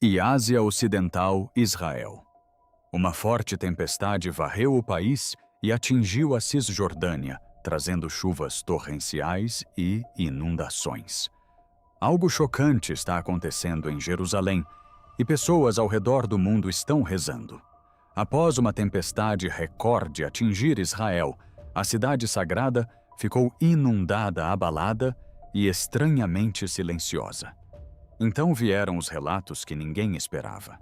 e Ásia Ocidental, Israel. Uma forte tempestade varreu o país e atingiu a Cisjordânia, trazendo chuvas torrenciais e inundações. Algo chocante está acontecendo em Jerusalém e pessoas ao redor do mundo estão rezando. Após uma tempestade recorde atingir Israel, a cidade sagrada ficou inundada, abalada e estranhamente silenciosa. Então vieram os relatos que ninguém esperava.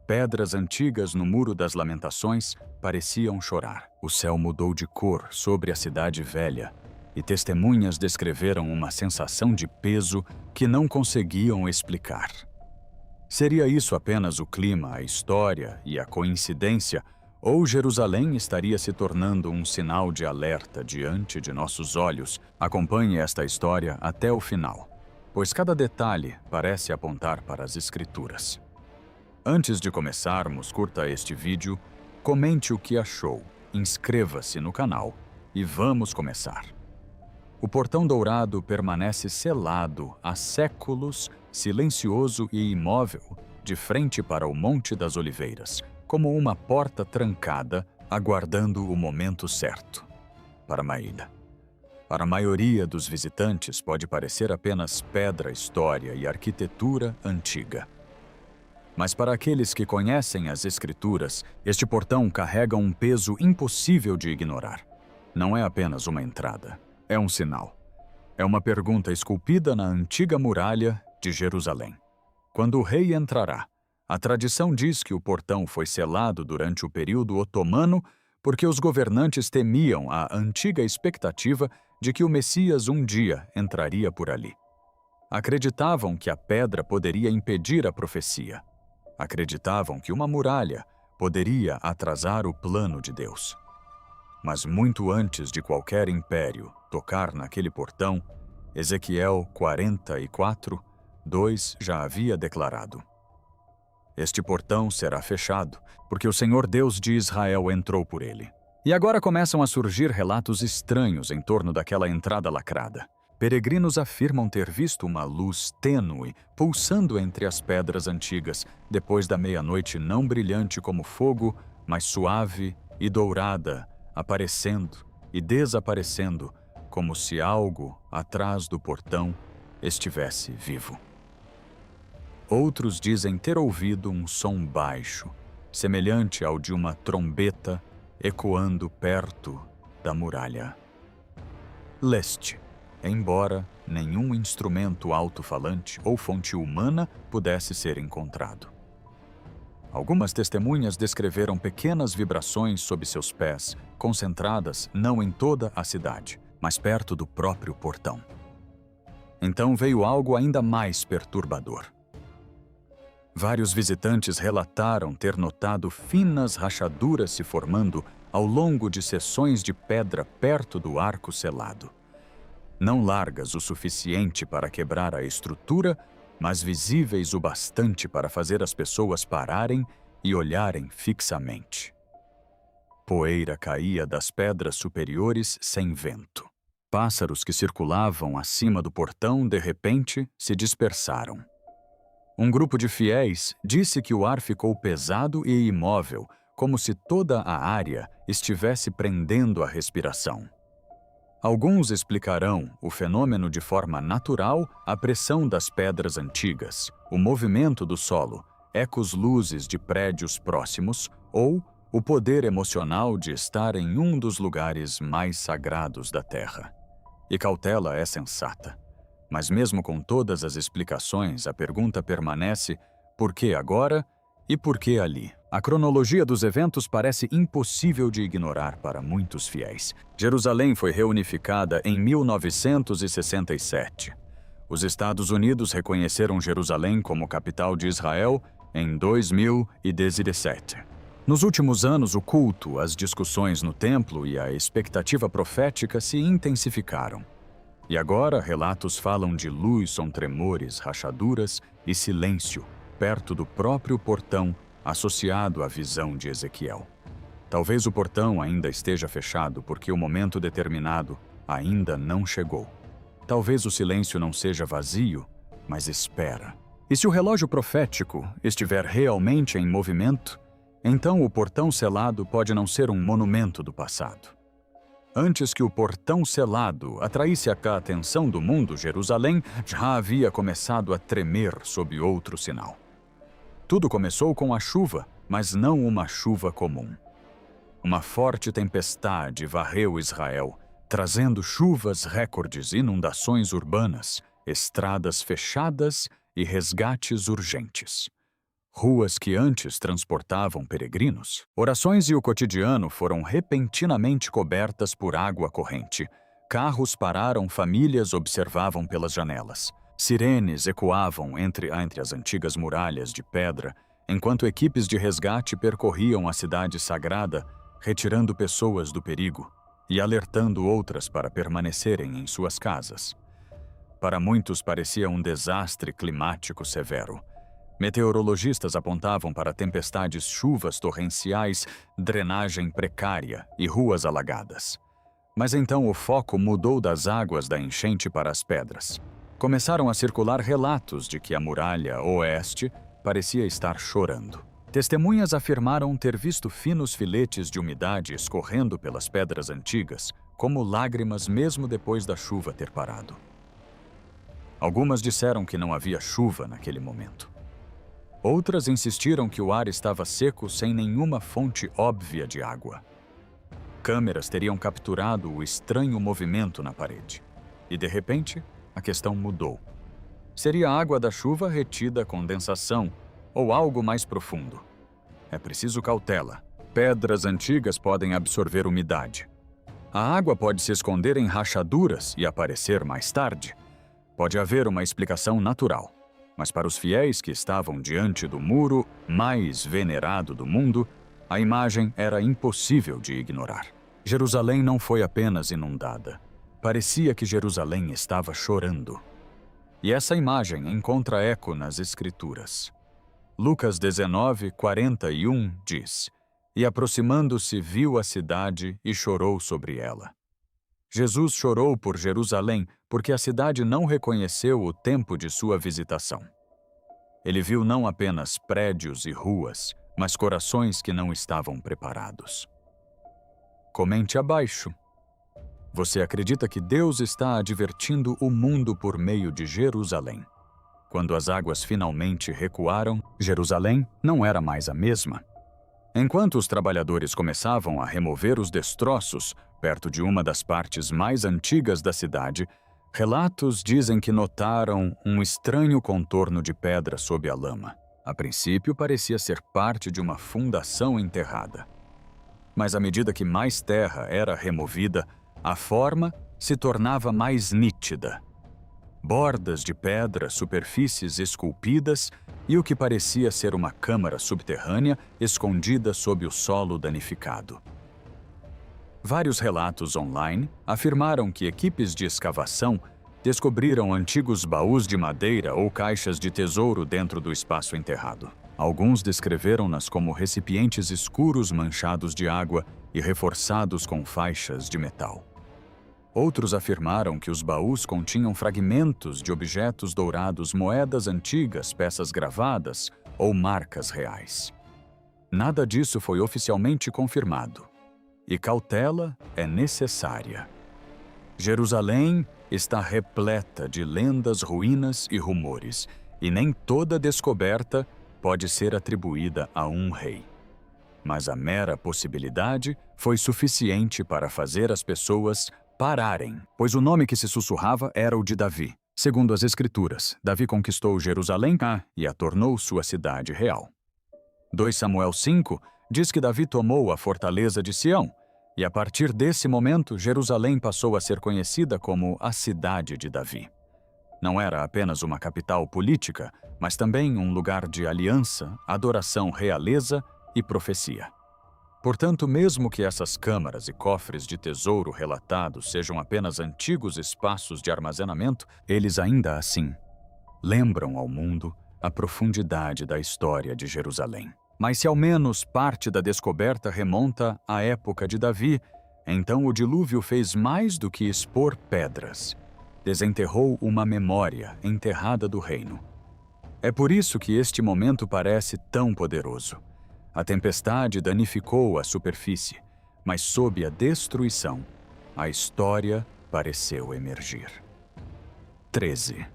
Pedras antigas no Muro das Lamentações pareciam chorar. O céu mudou de cor sobre a cidade velha e testemunhas descreveram uma sensação de peso que não conseguiam explicar. Seria isso apenas o clima, a história e a coincidência, ou Jerusalém estaria se tornando um sinal de alerta diante de nossos olhos? Acompanhe esta história até o final, pois cada detalhe parece apontar para as Escrituras. Antes de começarmos, curta este vídeo, comente o que achou, inscreva-se no canal e vamos começar. O portão dourado permanece selado há séculos, silencioso e imóvel, de frente para o Monte das Oliveiras, como uma porta trancada, aguardando o momento certo. Para Maíla. Para a maioria dos visitantes pode parecer apenas pedra, história e arquitetura antiga. Mas para aqueles que conhecem as Escrituras, este portão carrega um peso impossível de ignorar. Não é apenas uma entrada, é um sinal. É uma pergunta esculpida na antiga muralha de Jerusalém. Quando o rei entrará, a tradição diz que o portão foi selado durante o período otomano porque os governantes temiam a antiga expectativa de que o Messias um dia entraria por ali. Acreditavam que a pedra poderia impedir a profecia. Acreditavam que uma muralha poderia atrasar o plano de Deus. Mas muito antes de qualquer império tocar naquele portão, Ezequiel 44:2 já havia declarado: este portão será fechado, porque o Senhor Deus de Israel entrou por ele. E agora começam a surgir relatos estranhos em torno daquela entrada lacrada. Peregrinos afirmam ter visto uma luz tênue pulsando entre as pedras antigas, depois da meia-noite não brilhante como fogo, mas suave e dourada, aparecendo e desaparecendo, como se algo atrás do portão estivesse vivo. Outros dizem ter ouvido um som baixo, semelhante ao de uma trombeta ecoando perto da muralha leste. Embora nenhum instrumento alto-falante ou fonte humana pudesse ser encontrado. Algumas testemunhas descreveram pequenas vibrações sob seus pés, concentradas não em toda a cidade, mas perto do próprio portão. Então veio algo ainda mais perturbador. Vários visitantes relataram ter notado finas rachaduras se formando ao longo de seções de pedra perto do arco selado. Não largas o suficiente para quebrar a estrutura, mas visíveis o bastante para fazer as pessoas pararem e olharem fixamente. Poeira caía das pedras superiores sem vento. Pássaros que circulavam acima do portão, de repente, se dispersaram. Um grupo de fiéis disse que o ar ficou pesado e imóvel, como se toda a área estivesse prendendo a respiração. Alguns explicarão o fenômeno de forma natural, a pressão das pedras antigas, o movimento do solo, ecos-luzes de prédios próximos ou o poder emocional de estar em um dos lugares mais sagrados da Terra. E cautela é sensata. Mas mesmo com todas as explicações, a pergunta permanece: por que agora e por que ali? A cronologia dos eventos parece impossível de ignorar para muitos fiéis. Jerusalém foi reunificada em 1967. Os Estados Unidos reconheceram Jerusalém como capital de Israel em 2017. Nos últimos anos, o culto, as discussões no templo e a expectativa profética se intensificaram. E agora, relatos falam de luz, som tremores, rachaduras e silêncio, perto do próprio portão, associado à visão de Ezequiel. Talvez o portão ainda esteja fechado porque o momento determinado ainda não chegou. Talvez o silêncio não seja vazio, mas espera. E se o relógio profético estiver realmente em movimento, então o portão selado pode não ser um monumento do passado. Antes que o portão selado atraísse a atenção do mundo, Jerusalém já havia começado a tremer sob outro sinal. Tudo começou com a chuva, mas não uma chuva comum. Uma forte tempestade varreu Israel, trazendo chuvas recordes, inundações urbanas, estradas fechadas e resgates urgentes. Ruas que antes transportavam peregrinos, orações e o cotidiano foram repentinamente cobertas por água corrente. Carros pararam, famílias observavam pelas janelas. Sirenes ecoavam entre as antigas muralhas de pedra, enquanto equipes de resgate percorriam a cidade sagrada, retirando pessoas do perigo e alertando outras para permanecerem em suas casas. Para muitos parecia um desastre climático severo. Meteorologistas apontavam para tempestades, chuvas torrenciais, drenagem precária e ruas alagadas. Mas então o foco mudou das águas da enchente para as pedras. Começaram a circular relatos de que a muralha oeste parecia estar chorando. Testemunhas afirmaram ter visto finos filetes de umidade escorrendo pelas pedras antigas, como lágrimas mesmo depois da chuva ter parado. Algumas disseram que não havia chuva naquele momento. Outras insistiram que o ar estava seco sem nenhuma fonte óbvia de água. Câmeras teriam capturado o estranho movimento na parede. E, de repente, a questão mudou. Seria a água da chuva retida a condensação ou algo mais profundo? É preciso cautela. Pedras antigas podem absorver umidade. A água pode se esconder em rachaduras e aparecer mais tarde. Pode haver uma explicação natural. Mas para os fiéis que estavam diante do muro mais venerado do mundo, a imagem era impossível de ignorar. Jerusalém não foi apenas inundada. Parecia que Jerusalém estava chorando. E essa imagem encontra eco nas Escrituras. Lucas 19, 41 diz: "E aproximando-se viu a cidade e chorou sobre ela." Jesus chorou por Jerusalém porque a cidade não reconheceu o tempo de sua visitação. Ele viu não apenas prédios e ruas, mas corações que não estavam preparados. Comente abaixo. Você acredita que Deus está advertindo o mundo por meio de Jerusalém? Quando as águas finalmente recuaram, Jerusalém não era mais a mesma. Enquanto os trabalhadores começavam a remover os destroços perto de uma das partes mais antigas da cidade, relatos dizem que notaram um estranho contorno de pedra sob a lama. A princípio parecia ser parte de uma fundação enterrada. Mas à medida que mais terra era removida, a forma se tornava mais nítida. Bordas de pedra, superfícies esculpidas e o que parecia ser uma câmara subterrânea escondida sob o solo danificado. Vários relatos online afirmaram que equipes de escavação descobriram antigos baús de madeira ou caixas de tesouro dentro do espaço enterrado. Alguns descreveram-nas como recipientes escuros manchados de água e reforçados com faixas de metal. Outros afirmaram que os baús continham fragmentos de objetos dourados, moedas antigas, peças gravadas ou marcas reais. Nada disso foi oficialmente confirmado. E cautela é necessária. Jerusalém está repleta de lendas, ruínas e rumores, e nem toda descoberta pode ser atribuída a um rei. Mas a mera possibilidade foi suficiente para fazer as pessoas pararem, pois o nome que se sussurrava era o de Davi. Segundo as Escrituras, Davi conquistou Jerusalém e a tornou sua cidade real. 2 Samuel 5 diz que Davi tomou a fortaleza de Sião, e a partir desse momento, Jerusalém passou a ser conhecida como a cidade de Davi. Não era apenas uma capital política, mas também um lugar de aliança, adoração, realeza e profecia. Portanto, mesmo que essas câmaras e cofres de tesouro relatados sejam apenas antigos espaços de armazenamento, eles ainda assim lembram ao mundo a profundidade da história de Jerusalém. Mas se ao menos parte da descoberta remonta à época de Davi, então o dilúvio fez mais do que expor pedras. Desenterrou uma memória enterrada do reino. É por isso que este momento parece tão poderoso. A tempestade danificou a superfície, mas sob a destruição, a história pareceu emergir. 13.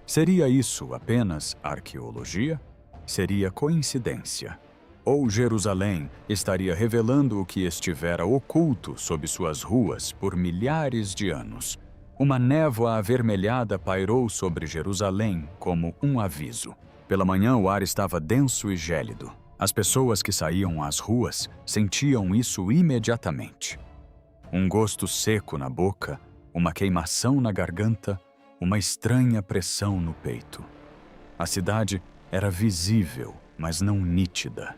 Seria isso apenas arqueologia? Seria coincidência? Ou Jerusalém estaria revelando o que estivera oculto sob suas ruas por milhares de anos? Uma névoa avermelhada pairou sobre Jerusalém como um aviso. Pela manhã o ar estava denso e gélido. As pessoas que saíam às ruas sentiam isso imediatamente. Um gosto seco na boca, uma queimação na garganta, uma estranha pressão no peito. A cidade era visível, mas não nítida.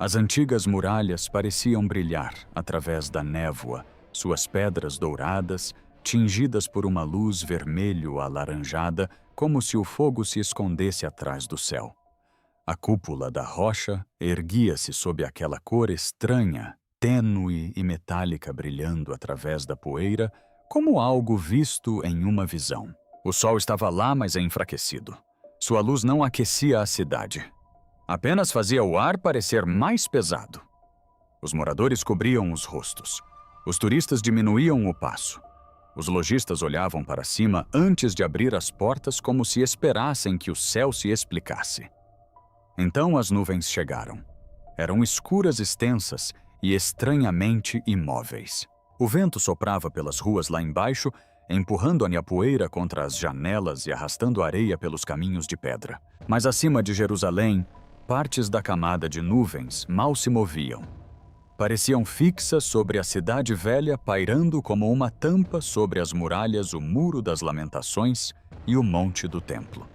As antigas muralhas pareciam brilhar através da névoa, suas pedras douradas, tingidas por uma luz vermelho-alaranjada, como se o fogo se escondesse atrás do céu. A cúpula da rocha erguia-se sob aquela cor estranha, tênue e metálica brilhando através da poeira, como algo visto em uma visão. O sol estava lá, mas enfraquecido. Sua luz não aquecia a cidade. Apenas fazia o ar parecer mais pesado. Os moradores cobriam os rostos. Os turistas diminuíam o passo. Os lojistas olhavam para cima antes de abrir as portas como se esperassem que o céu se explicasse. Então as nuvens chegaram. Eram escuras extensas e estranhamente imóveis. O vento soprava pelas ruas lá embaixo, empurrando a poeira contra as janelas e arrastando areia pelos caminhos de pedra. Mas acima de Jerusalém, partes da camada de nuvens mal se moviam. Pareciam fixas sobre a cidade velha, pairando como uma tampa sobre as muralhas o Muro das Lamentações e o Monte do Templo.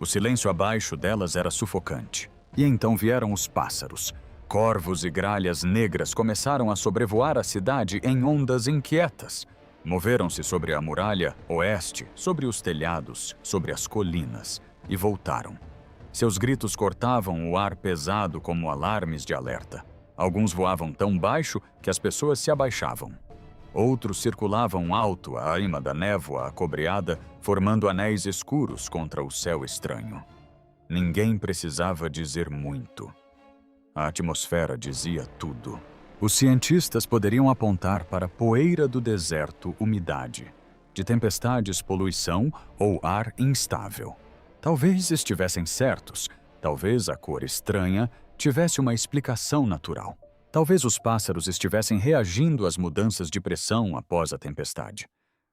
O silêncio abaixo delas era sufocante. E então vieram os pássaros. Corvos e gralhas negras começaram a sobrevoar a cidade em ondas inquietas. Moveram-se sobre a muralha oeste, sobre os telhados, sobre as colinas, e voltaram. Seus gritos cortavam o ar pesado como alarmes de alerta. Alguns voavam tão baixo que as pessoas se abaixavam. Outros circulavam alto acima da névoa acobreada, formando anéis escuros contra o céu estranho. Ninguém precisava dizer muito. A atmosfera dizia tudo. Os cientistas poderiam apontar para poeira do deserto, umidade, de tempestades, poluição ou ar instável. Talvez estivessem certos, talvez a cor estranha tivesse uma explicação natural. Talvez os pássaros estivessem reagindo às mudanças de pressão após a tempestade.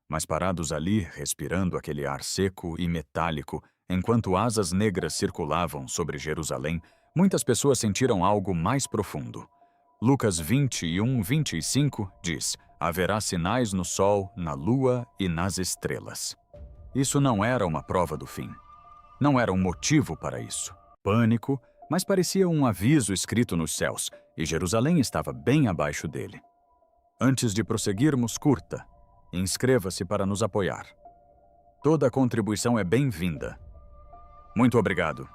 Mas parados ali, respirando aquele ar seco e metálico, enquanto asas negras circulavam sobre Jerusalém, muitas pessoas sentiram algo mais profundo. Lucas 21:25 diz: haverá sinais no sol, na lua e nas estrelas. Isso não era uma prova do fim. Não era um motivo para isso. Pânico, mas parecia um aviso escrito nos céus, e Jerusalém estava bem abaixo dele. Antes de prosseguirmos, curta e inscreva-se para nos apoiar. Toda contribuição é bem-vinda. Muito obrigado.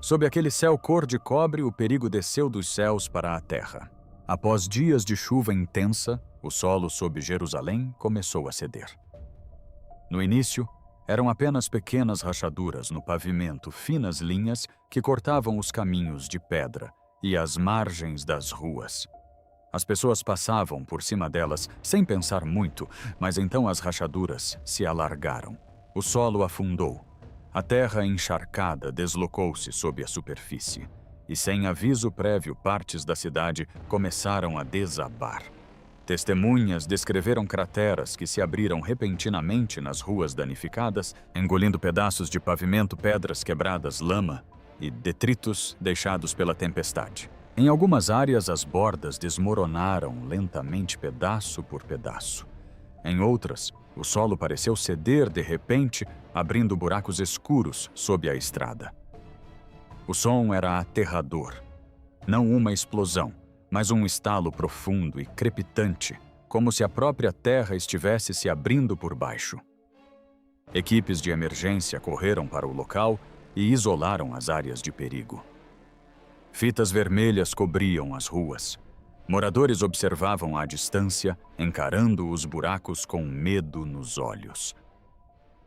Sob aquele céu cor de cobre, o perigo desceu dos céus para a terra. Após dias de chuva intensa, o solo sob Jerusalém começou a ceder. No início, eram apenas pequenas rachaduras no pavimento, finas linhas que cortavam os caminhos de pedra e as margens das ruas. As pessoas passavam por cima delas sem pensar muito, mas então as rachaduras se alargaram. O solo afundou. A terra encharcada deslocou-se sob a superfície. E sem aviso prévio, partes da cidade começaram a desabar. Testemunhas descreveram crateras que se abriram repentinamente nas ruas danificadas, engolindo pedaços de pavimento, pedras quebradas, lama e detritos deixados pela tempestade. Em algumas áreas, as bordas desmoronaram lentamente pedaço por pedaço. Em outras, o solo pareceu ceder de repente, abrindo buracos escuros sob a estrada. O som era aterrador. Não uma explosão, mas um estalo profundo e crepitante, como se a própria terra estivesse se abrindo por baixo. Equipes de emergência correram para o local e isolaram as áreas de perigo. Fitas vermelhas cobriam as ruas. Moradores observavam à distância, encarando os buracos com medo nos olhos.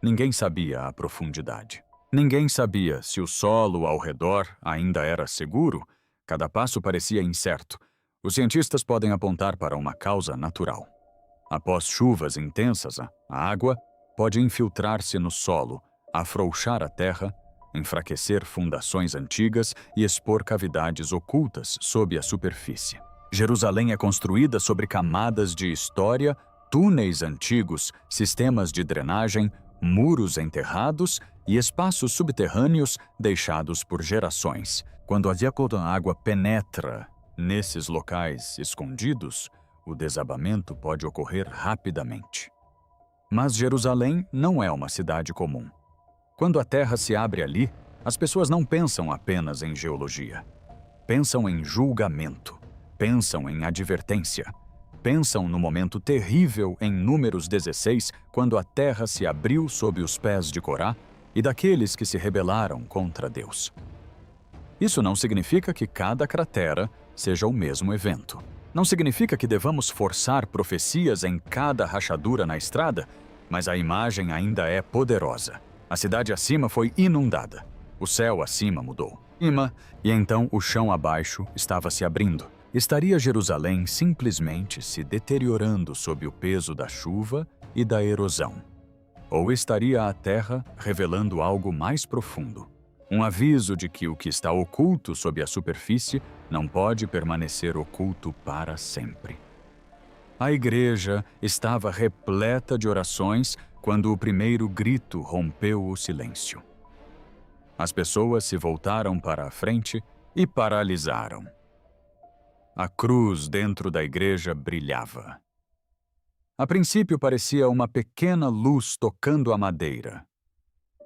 Ninguém sabia a profundidade. Ninguém sabia se o solo ao redor ainda era seguro. Cada passo parecia incerto. Os cientistas podem apontar para uma causa natural. Após chuvas intensas, a água pode infiltrar-se no solo, afrouxar a terra, enfraquecer fundações antigas e expor cavidades ocultas sob a superfície. Jerusalém é construída sobre camadas de história, túneis antigos, sistemas de drenagem, muros enterrados e espaços subterrâneos deixados por gerações. Quando a água penetra nesses locais escondidos, o desabamento pode ocorrer rapidamente. Mas Jerusalém não é uma cidade comum. Quando a terra se abre ali, as pessoas não pensam apenas em geologia. Pensam em julgamento, pensam em advertência, pensam no momento terrível em Números 16, quando a terra se abriu sob os pés de Corá e daqueles que se rebelaram contra Deus. Isso não significa que cada cratera seja o mesmo evento. Não significa que devamos forçar profecias em cada rachadura na estrada, mas a imagem ainda é poderosa. A cidade acima foi inundada. O céu acima mudou. E então o chão abaixo estava se abrindo. Estaria Jerusalém simplesmente se deteriorando sob o peso da chuva e da erosão? Ou estaria a terra revelando algo mais profundo? Um aviso de que o que está oculto sob a superfície não pode permanecer oculto para sempre. A igreja estava repleta de orações quando o primeiro grito rompeu o silêncio. As pessoas se voltaram para a frente e paralisaram. A cruz dentro da igreja brilhava. A princípio parecia uma pequena luz tocando a madeira.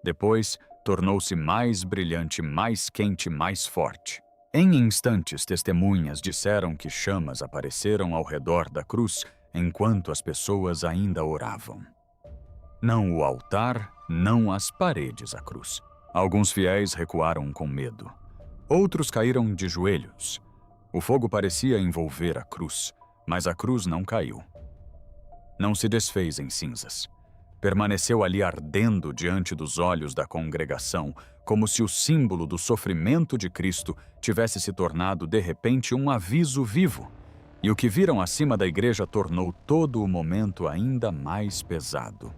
Depois, tornou-se mais brilhante, mais quente, mais forte. Em instantes, testemunhas disseram que chamas apareceram ao redor da cruz enquanto as pessoas ainda oravam. Não o altar, não as paredes da cruz. Alguns fiéis recuaram com medo. Outros caíram de joelhos. O fogo parecia envolver a cruz, mas a cruz não caiu. Não se desfez em cinzas. Permaneceu ali ardendo diante dos olhos da congregação, como se o símbolo do sofrimento de Cristo tivesse se tornado de repente um aviso vivo. E o que viram acima da igreja tornou todo o momento ainda mais pesado.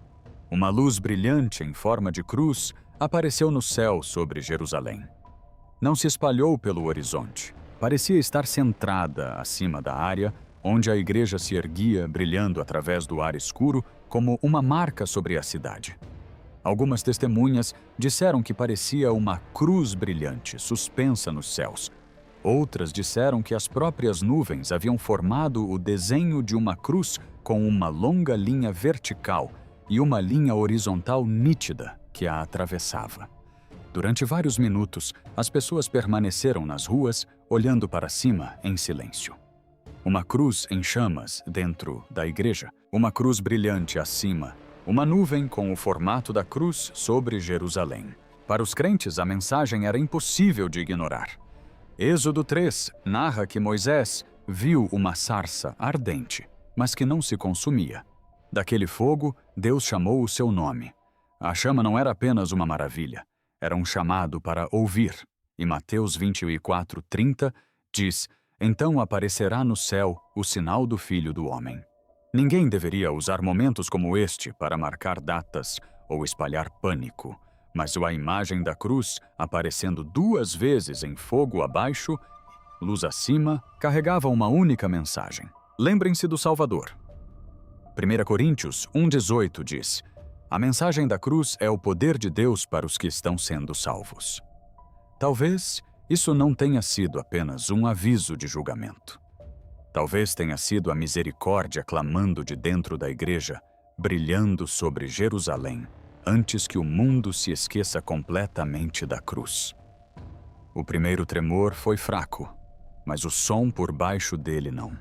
Uma luz brilhante em forma de cruz apareceu no céu sobre Jerusalém. Não se espalhou pelo horizonte. Parecia estar centrada acima da área onde a igreja se erguia, brilhando através do ar escuro como uma marca sobre a cidade. Algumas testemunhas disseram que parecia uma cruz brilhante, suspensa nos céus. Outras disseram que as próprias nuvens haviam formado o desenho de uma cruz com uma longa linha vertical e uma linha horizontal nítida que a atravessava. Durante vários minutos, as pessoas permaneceram nas ruas, olhando para cima em silêncio. Uma cruz em chamas dentro da igreja, uma cruz brilhante acima, uma nuvem com o formato da cruz sobre Jerusalém. Para os crentes, a mensagem era impossível de ignorar. Êxodo 3 narra que Moisés viu uma sarça ardente, mas que não se consumia. Daquele fogo, Deus chamou o seu nome. A chama não era apenas uma maravilha, era um chamado para ouvir. E Mateus 24:30 diz: "Então aparecerá no céu o sinal do Filho do Homem." Ninguém deveria usar momentos como este para marcar datas ou espalhar pânico, mas a imagem da cruz, aparecendo 2 vezes em fogo abaixo, luz acima, carregava uma única mensagem. Lembrem-se do Salvador. 1 Coríntios 1:18 diz: "A mensagem da cruz é o poder de Deus para os que estão sendo salvos." Talvez isso não tenha sido apenas um aviso de julgamento. Talvez tenha sido a misericórdia clamando de dentro da igreja, brilhando sobre Jerusalém, antes que o mundo se esqueça completamente da cruz. O primeiro tremor foi fraco, mas o som por baixo dele não.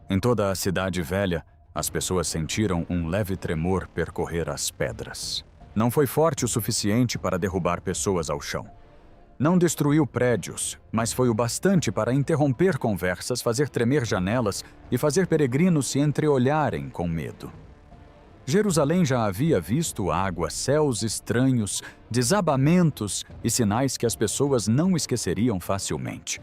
Em toda a cidade velha, as pessoas sentiram um leve tremor percorrer as pedras. Não foi forte o suficiente para derrubar pessoas ao chão. Não destruiu prédios, mas foi o bastante para interromper conversas, fazer tremer janelas e fazer peregrinos se entreolharem com medo. Jerusalém já havia visto água, céus estranhos, desabamentos e sinais que as pessoas não esqueceriam facilmente.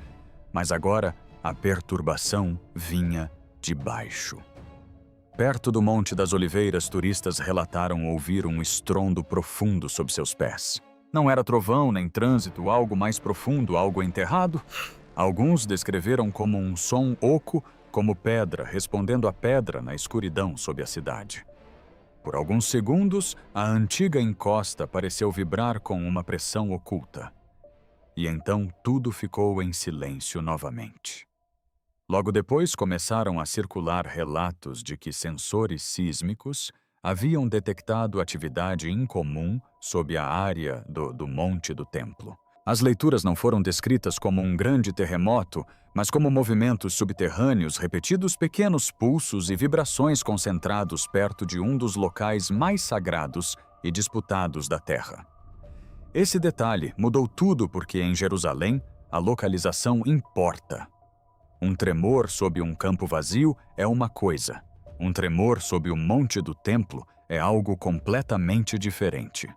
Mas agora, a perturbação vinha de baixo. Perto do Monte das Oliveiras, turistas relataram ouvir um estrondo profundo sob seus pés. Não era trovão nem trânsito, algo mais profundo, algo enterrado. Alguns descreveram como um som oco, como pedra respondendo a pedra na escuridão sob a cidade. Por alguns segundos, a antiga encosta pareceu vibrar com uma pressão oculta. E então tudo ficou em silêncio novamente. Logo depois começaram a circular relatos de que sensores sísmicos haviam detectado atividade incomum sob a área do Monte do Templo. As leituras não foram descritas como um grande terremoto, mas como movimentos subterrâneos repetidos, pequenos pulsos e vibrações concentrados perto de um dos locais mais sagrados e disputados da Terra. Esse detalhe mudou tudo porque em Jerusalém a localização importa. Um tremor sob um campo vazio é uma coisa. Um tremor sob o Monte do Templo é algo completamente diferente.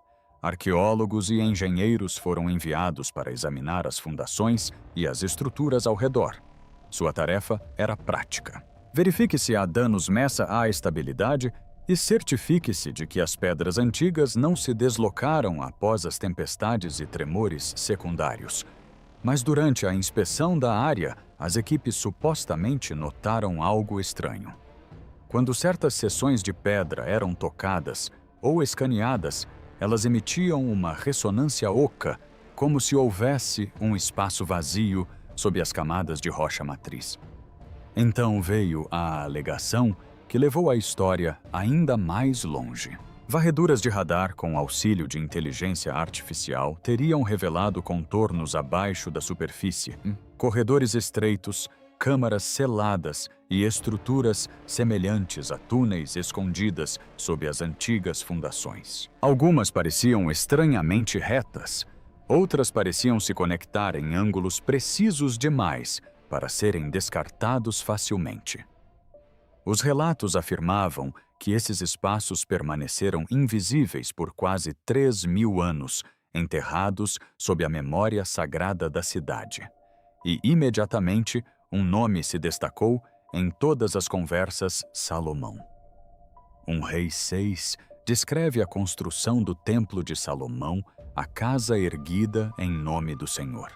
Arqueólogos e engenheiros foram enviados para examinar as fundações e as estruturas ao redor. Sua tarefa era prática. Verifique se há danos, meça a estabilidade e certifique-se de que as pedras antigas não se deslocaram após as tempestades e tremores secundários. Mas durante a inspeção da área, as equipes supostamente notaram algo estranho. Quando certas seções de pedra eram tocadas ou escaneadas, elas emitiam uma ressonância oca, como se houvesse um espaço vazio sob as camadas de rocha matriz. Então veio a alegação que levou a história ainda mais longe. Varreduras de radar com auxílio de inteligência artificial teriam revelado contornos abaixo da superfície, corredores estreitos, câmaras seladas e estruturas semelhantes a túneis escondidas sob as antigas fundações. Algumas pareciam estranhamente retas, outras pareciam se conectar em ângulos precisos demais para serem descartados facilmente. Os relatos afirmavam que esses espaços permaneceram invisíveis por quase 3.000 anos, enterrados sob a memória sagrada da cidade. E, imediatamente, um nome se destacou em todas as conversas: Salomão. Um rei 6 descreve a construção do Templo de Salomão, a casa erguida em nome do Senhor.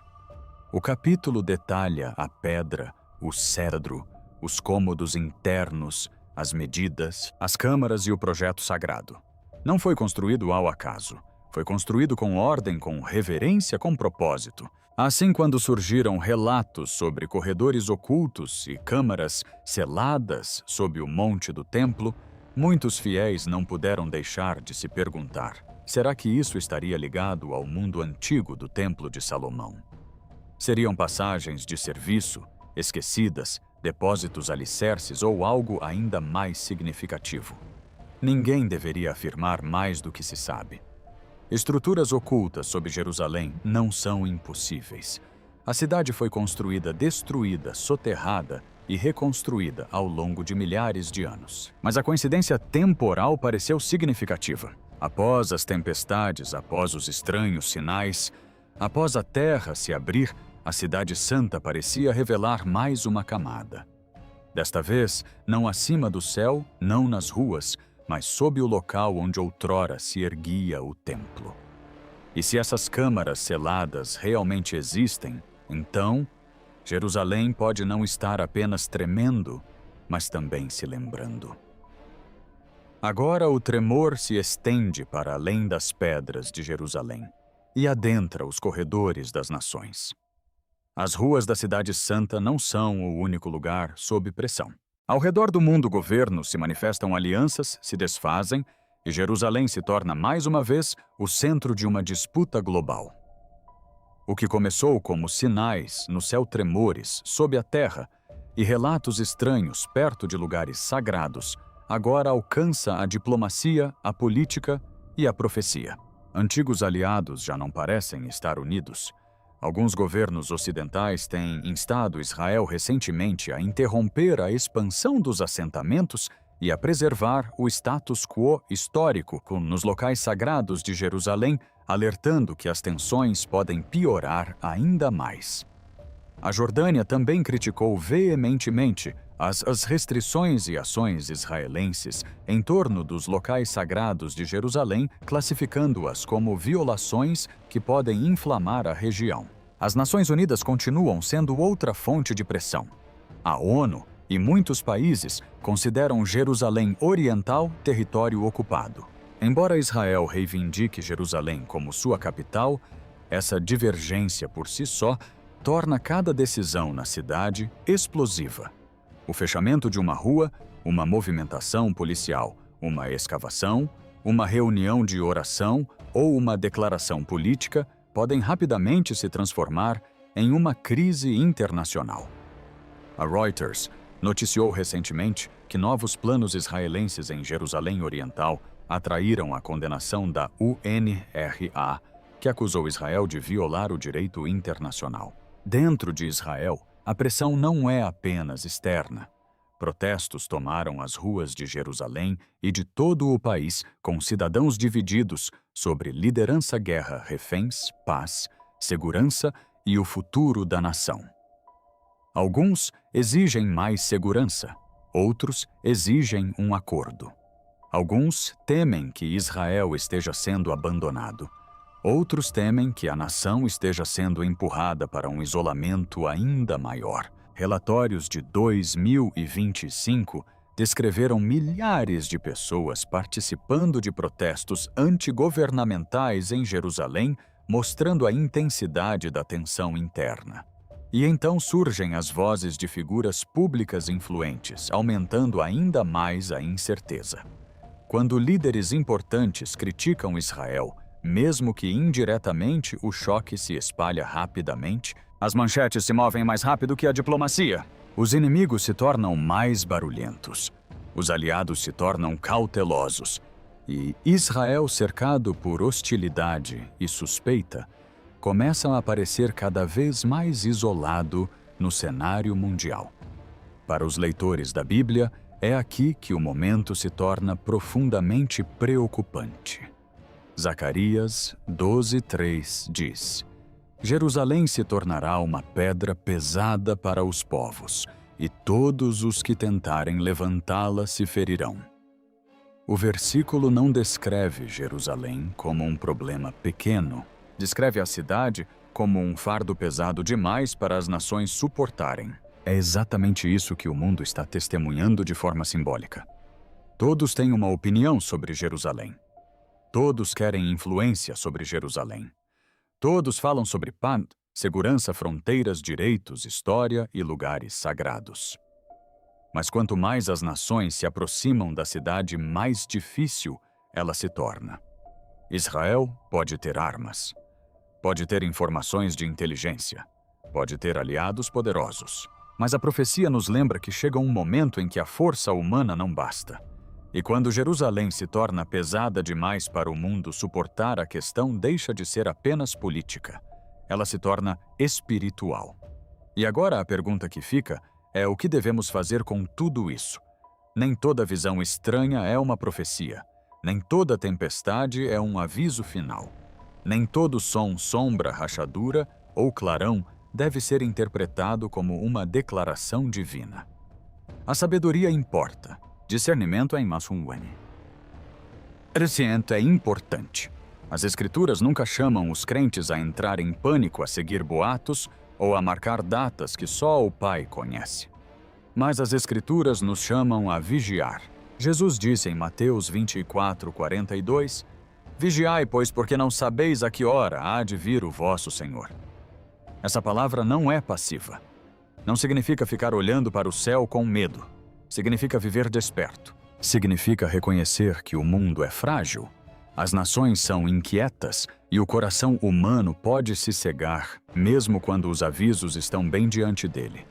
O capítulo detalha a pedra, o cedro, os cômodos internos, as medidas, as câmaras e o projeto sagrado. Não foi construído ao acaso. Foi construído com ordem, com reverência, com propósito. Assim, quando surgiram relatos sobre corredores ocultos e câmaras seladas sob o monte do templo, muitos fiéis não puderam deixar de se perguntar: será que isso estaria ligado ao mundo antigo do Templo de Salomão? Seriam passagens de serviço, esquecidas, depósitos alicerces ou algo ainda mais significativo? Ninguém deveria afirmar mais do que se sabe. Estruturas ocultas sob Jerusalém não são impossíveis. A cidade foi construída, destruída, soterrada e reconstruída ao longo de milhares de anos. Mas a coincidência temporal pareceu significativa. Após as tempestades, após os estranhos sinais, após a terra se abrir, a Cidade Santa parecia revelar mais uma camada. Desta vez, não acima do céu, não nas ruas, mas sob o local onde outrora se erguia o templo. E se essas câmaras seladas realmente existem, então Jerusalém pode não estar apenas tremendo, mas também se lembrando. Agora o tremor se estende para além das pedras de Jerusalém e adentra os corredores das nações. As ruas da Cidade Santa não são o único lugar sob pressão. Ao redor do mundo, governos se manifestam alianças, se desfazem, e Jerusalém se torna mais uma vez o centro de uma disputa global. O que começou como sinais no céu, tremores sob a terra e relatos estranhos perto de lugares sagrados, agora alcança a diplomacia, a política e a profecia. Antigos aliados já não parecem estar unidos. Alguns governos ocidentais têm instado Israel recentemente a interromper a expansão dos assentamentos e a preservar o status quo histórico nos locais sagrados de Jerusalém, alertando que as tensões podem piorar ainda mais. A Jordânia também criticou veementemente as restrições e ações israelenses em torno dos locais sagrados de Jerusalém, classificando-as como violações que podem inflamar a região. As Nações Unidas continuam sendo outra fonte de pressão. A ONU e muitos países consideram Jerusalém Oriental território ocupado. Embora Israel reivindique Jerusalém como sua capital, essa divergência por si só torna cada decisão na cidade explosiva. O fechamento de uma rua, uma movimentação policial, uma escavação, uma reunião de oração ou uma declaração política podem rapidamente se transformar em uma crise internacional. A Reuters noticiou recentemente que novos planos israelenses em Jerusalém Oriental atraíram a condenação da UNRWA, que acusou Israel de violar o direito internacional. Dentro de Israel, a pressão não é apenas externa. Protestos tomaram as ruas de Jerusalém e de todo o país, com cidadãos divididos sobre liderança, guerra, reféns, paz, segurança e o futuro da nação. Alguns exigem mais segurança, outros exigem um acordo. Alguns temem que Israel esteja sendo abandonado. Outros temem que a nação esteja sendo empurrada para um isolamento ainda maior. Relatórios de 2025 descreveram milhares de pessoas participando de protestos antigovernamentais em Jerusalém, mostrando a intensidade da tensão interna. E então surgem as vozes de figuras públicas influentes, aumentando ainda mais a incerteza. Quando líderes importantes criticam Israel, mesmo que indiretamente, o choque se espalha rapidamente. As manchetes se movem mais rápido que a diplomacia. Os inimigos se tornam mais barulhentos. Os aliados se tornam cautelosos. E Israel, cercado por hostilidade e suspeita, começa a aparecer cada vez mais isolado no cenário mundial. Para os leitores da Bíblia, é aqui que o momento se torna profundamente preocupante. Zacarias 12:3 diz: Jerusalém se tornará uma pedra pesada para os povos, e todos os que tentarem levantá-la se ferirão. O versículo não descreve Jerusalém como um problema pequeno. Descreve a cidade como um fardo pesado demais para as nações suportarem. É exatamente isso que o mundo está testemunhando de forma simbólica. Todos têm uma opinião sobre Jerusalém. Todos querem influência sobre Jerusalém. Todos falam sobre paz, segurança, fronteiras, direitos, história e lugares sagrados. Mas quanto mais as nações se aproximam da cidade, mais difícil ela se torna. Israel pode ter armas, pode ter informações de inteligência, pode ter aliados poderosos. Mas a profecia nos lembra que chega um momento em que a força humana não basta. E quando Jerusalém se torna pesada demais para o mundo suportar, a questão deixa de ser apenas política. Ela se torna espiritual. E agora a pergunta que fica é o que devemos fazer com tudo isso. Nem toda visão estranha é uma profecia. Nem toda tempestade é um aviso final. Nem todo som, sombra, rachadura ou clarão deve ser interpretado como uma declaração divina. A sabedoria importa. Discernimento é imasumwene. Discernimento é importante. As Escrituras nunca chamam os crentes a entrar em pânico, a seguir boatos ou a marcar datas que só o Pai conhece. Mas as Escrituras nos chamam a vigiar. Jesus disse em Mateus 24:42, Vigiai, pois, porque não sabeis a que hora há de vir o vosso Senhor. Essa palavra não é passiva. Não significa ficar olhando para o céu com medo. Significa viver desperto. Significa reconhecer que o mundo é frágil, as nações são inquietas e o coração humano pode se cegar, mesmo quando os avisos estão bem diante dele.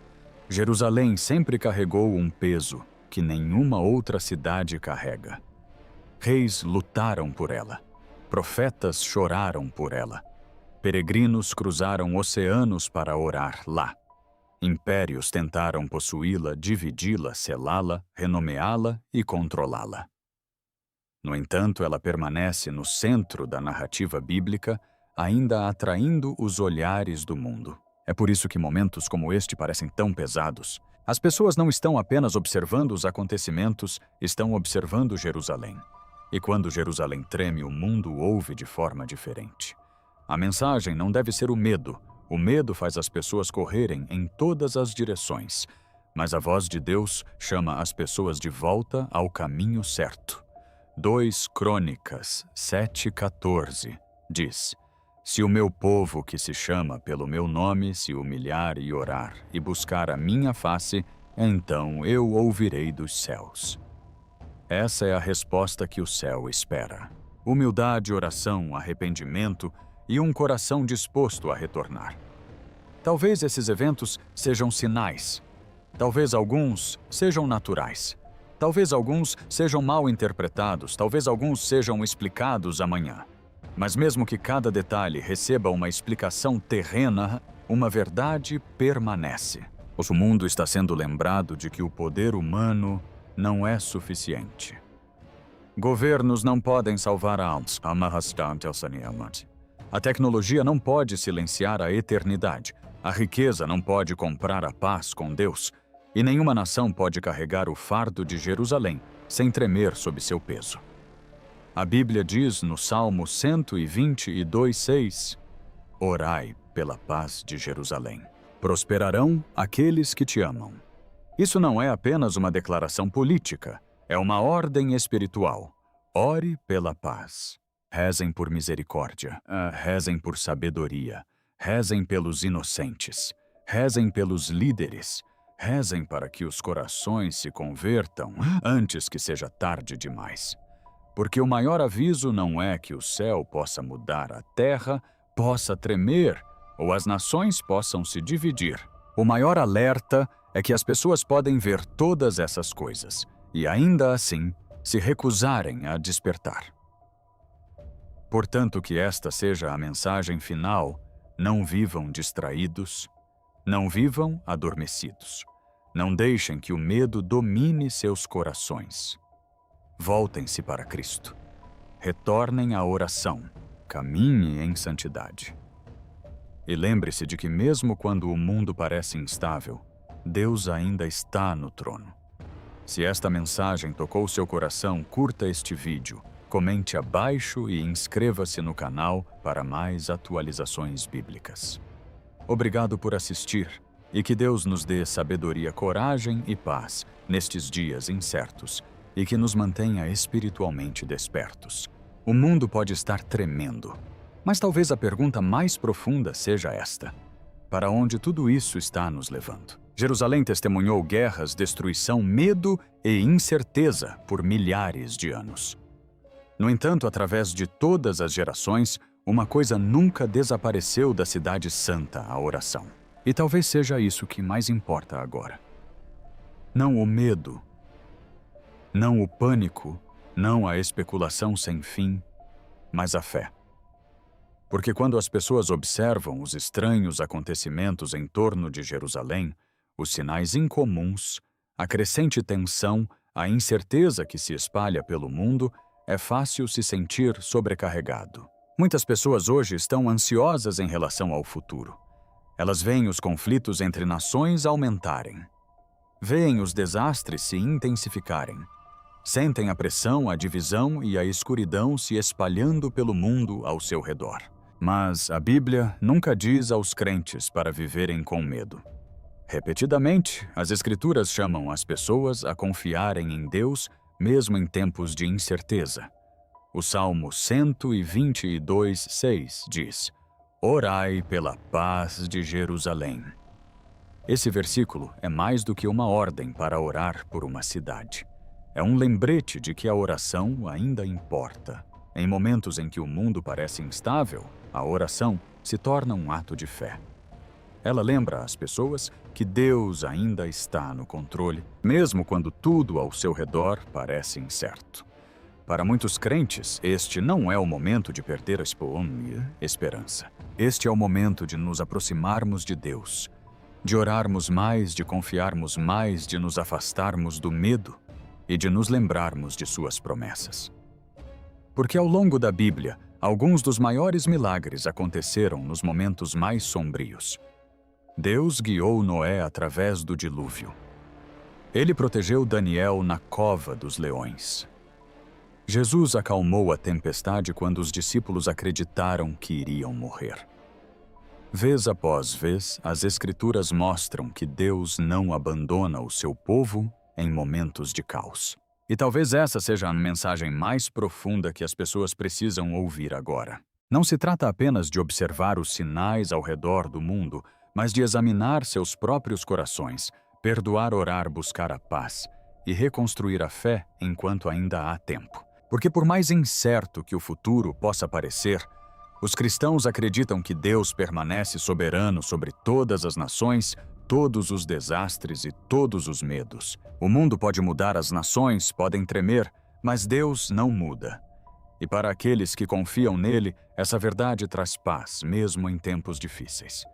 Jerusalém sempre carregou um peso que nenhuma outra cidade carrega. Reis lutaram por ela. Profetas choraram por ela. Peregrinos cruzaram oceanos para orar lá. Impérios tentaram possuí-la, dividi-la, selá-la, renomeá-la e controlá-la. No entanto, ela permanece no centro da narrativa bíblica, ainda atraindo os olhares do mundo. É por isso que momentos como este parecem tão pesados. As pessoas não estão apenas observando os acontecimentos, estão observando Jerusalém. E quando Jerusalém treme, o mundo ouve de forma diferente. A mensagem não deve ser o medo. O medo faz as pessoas correrem em todas as direções. Mas a voz de Deus chama as pessoas de volta ao caminho certo. 2 Crônicas 7:14 diz: Se o meu povo que se chama pelo meu nome se humilhar e orar e buscar a minha face, então eu ouvirei dos céus. Essa é a resposta que o céu espera. Humildade, oração, arrependimento e um coração disposto a retornar. Talvez esses eventos sejam sinais. Talvez alguns sejam naturais. Talvez alguns sejam mal interpretados. Talvez alguns sejam explicados amanhã. Mas mesmo que cada detalhe receba uma explicação terrena, uma verdade permanece. O mundo está sendo lembrado de que o poder humano não é suficiente. Governos não podem salvar almas. A tecnologia não pode silenciar a eternidade. A riqueza não pode comprar a paz com Deus. E nenhuma nação pode carregar o fardo de Jerusalém sem tremer sob seu peso. A Bíblia diz no Salmo 122:6: Orai pela paz de Jerusalém. Prosperarão aqueles que te amam. Isso não é apenas uma declaração política, é uma ordem espiritual. Ore pela paz. Rezem por misericórdia, rezem por sabedoria, rezem pelos inocentes, rezem pelos líderes, rezem para que os corações se convertam antes que seja tarde demais. Porque o maior aviso não é que o céu possa mudar, a terra possa tremer ou as nações possam se dividir. O maior alerta é que as pessoas podem ver todas essas coisas e ainda assim se recusarem a despertar. Portanto, que esta seja a mensagem final: não vivam distraídos, não vivam adormecidos. Não deixem que o medo domine seus corações. Voltem-se para Cristo. Retornem à oração. Caminhe em santidade. E lembre-se de que mesmo quando o mundo parece instável, Deus ainda está no trono. Se esta mensagem tocou seu coração, curta este vídeo, comente abaixo e inscreva-se no canal para mais atualizações bíblicas. Obrigado por assistir e que Deus nos dê sabedoria, coragem e paz nestes dias incertos e que nos mantenha espiritualmente despertos. O mundo pode estar tremendo, mas talvez a pergunta mais profunda seja esta: para onde tudo isso está nos levando? Jerusalém testemunhou guerras, destruição, medo e incerteza por milhares de anos. No entanto, através de todas as gerações, uma coisa nunca desapareceu da cidade santa: a oração. E talvez seja isso que mais importa agora. Não o medo, não o pânico, não a especulação sem fim, mas a fé. Porque quando as pessoas observam os estranhos acontecimentos em torno de Jerusalém, os sinais incomuns, a crescente tensão, a incerteza que se espalha pelo mundo, é fácil se sentir sobrecarregado. Muitas pessoas hoje estão ansiosas em relação ao futuro. Elas veem os conflitos entre nações aumentarem. Veem os desastres se intensificarem. Sentem a pressão, a divisão e a escuridão se espalhando pelo mundo ao seu redor. Mas a Bíblia nunca diz aos crentes para viverem com medo. Repetidamente, as Escrituras chamam as pessoas a confiarem em Deus mesmo em tempos de incerteza. O Salmo 122:6 diz: Orai pela paz de Jerusalém. Esse versículo é mais do que uma ordem para orar por uma cidade. É um lembrete de que a oração ainda importa. Em momentos em que o mundo parece instável, a oração se torna um ato de fé. Ela lembra às pessoas que Deus ainda está no controle, mesmo quando tudo ao seu redor parece incerto. Para muitos crentes, este não é o momento de perder a esperança. Este é o momento de nos aproximarmos de Deus. de orarmos mais, de confiarmos mais, de nos afastarmos do medo e de nos lembrarmos de suas promessas. Porque ao longo da Bíblia, alguns dos maiores milagres aconteceram nos momentos mais sombrios. Deus guiou Noé através do dilúvio. Ele protegeu Daniel na cova dos leões. Jesus acalmou a tempestade quando os discípulos acreditaram que iriam morrer. Vez após vez, as Escrituras mostram que Deus não abandona o seu povo em momentos de caos. E talvez essa seja a mensagem mais profunda que as pessoas precisam ouvir agora. Não se trata apenas de observar os sinais ao redor do mundo, mas de examinar seus próprios corações, perdoar, orar, buscar a paz e reconstruir a fé enquanto ainda há tempo. Porque por mais incerto que o futuro possa parecer, os cristãos acreditam que Deus permanece soberano sobre todas as nações, todos os desastres e todos os medos. O mundo pode mudar, as nações podem tremer, mas Deus não muda. E para aqueles que confiam nele, essa verdade traz paz, mesmo em tempos difíceis.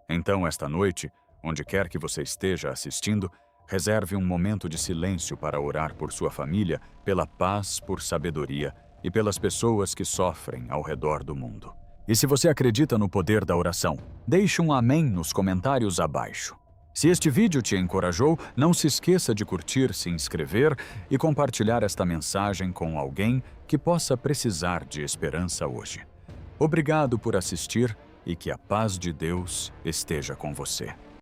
Então, esta noite, onde quer que você esteja assistindo, reserve um momento de silêncio para orar por sua família, pela paz, por sabedoria e pelas pessoas que sofrem ao redor do mundo. E se você acredita no poder da oração, deixe um amém nos comentários abaixo. Se este vídeo te encorajou, não se esqueça de curtir, se inscrever e compartilhar esta mensagem com alguém que possa precisar de esperança hoje. Obrigado por assistir e que a paz de Deus esteja com você.